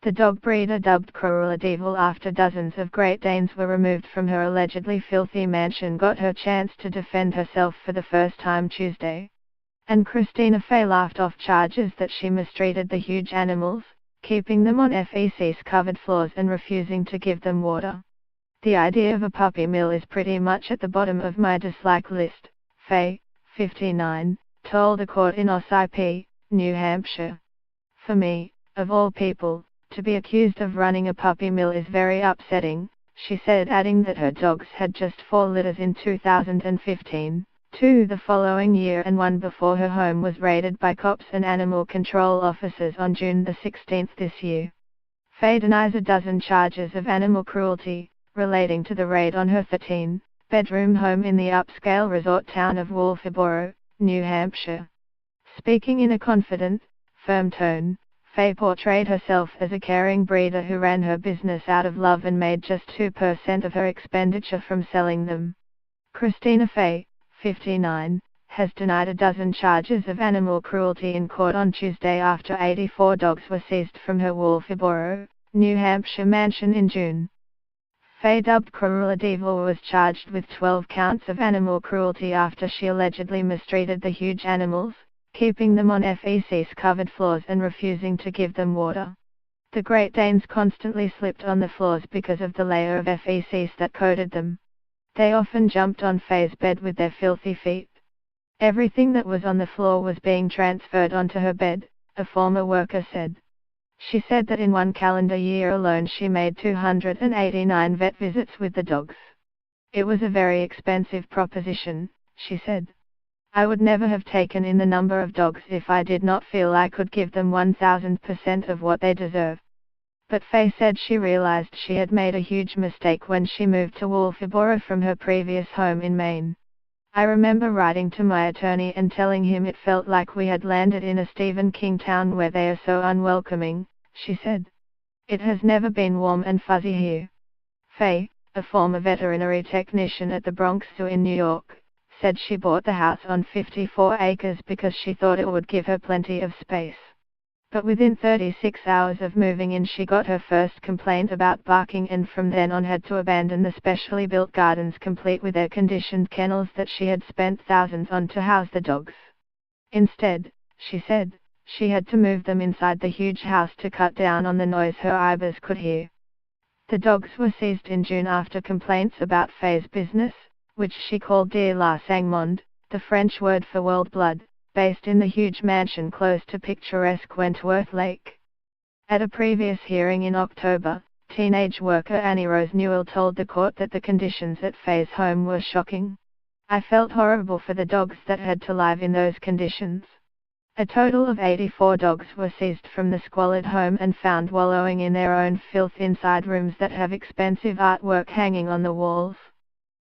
The dog breeder dubbed Cruella De Vil after dozens of Great Danes were removed from her allegedly filthy mansion got her chance to defend herself for the first time Tuesday. And Christina Fay laughed off charges that she mistreated the huge animals, keeping them on FEC's covered floors and refusing to give them water. The idea of a puppy mill is pretty much at the bottom of my dislike list, Fay, 59, told a court in Ossipee, New Hampshire. For me, of all people, to be accused of running a puppy mill is very upsetting, she said, adding that her dogs had just 4 litters in 2015, 2 the following year and 1 before her home was raided by cops and animal control officers on June 16 this year. Fay denies a dozen charges of animal cruelty, relating to the raid on her 13-bedroom home in the upscale resort town of Wolfeboro, New Hampshire. Speaking in a confident, firm tone, Fay portrayed herself as a caring breeder who ran her business out of love and made just 2% of her expenditure from selling them. Christina Fay, 59, has denied a dozen charges of animal cruelty in court on Tuesday after 84 dogs were seized from her Wolfeboro, New Hampshire mansion in June. Fay, dubbed Cruella De Vil, was charged with 12 counts of animal cruelty after she allegedly mistreated the huge animals, keeping them on FEC's covered floors and refusing to give them water. The Great Danes constantly slipped on the floors because of the layer of FECs that coated them. They often jumped on Fay's bed with their filthy feet. Everything that was on the floor was being transferred onto her bed, a former worker said. She said that in one calendar year alone she made 289 vet visits with the dogs. It was a very expensive proposition, she said. I would never have taken in the number of dogs if I did not feel I could give them 1000% of what they deserve. But Fay said she realized she had made a huge mistake when she moved to Wolfeboro from her previous home in Maine. I remember writing to my attorney and telling him it felt like we had landed in a Stephen King town where they are so unwelcoming, she said. It has never been warm and fuzzy here. Fay, a former veterinary technician at the Bronx Zoo in New York, said she bought the house on 54 acres because she thought it would give her plenty of space. But within 36 hours of moving in she got her first complaint about barking and from then on had to abandon the specially built gardens complete with air-conditioned kennels that she had spent thousands on to house the dogs. Instead, she said, she had to move them inside the huge house to cut down on the noise her neighbors could hear. The dogs were seized in June after complaints about Fay's business, which she called Deer la Sang-Monde, the French word for world blood, based in the huge mansion close to picturesque Wentworth Lake. At a previous hearing in October, teenage worker Annie Rose Newell told the court that the conditions at Fay's home were shocking. I felt horrible for the dogs that had to live in those conditions. A total of 84 dogs were seized from the squalid home and found wallowing in their own filth inside rooms that have expensive artwork hanging on the walls.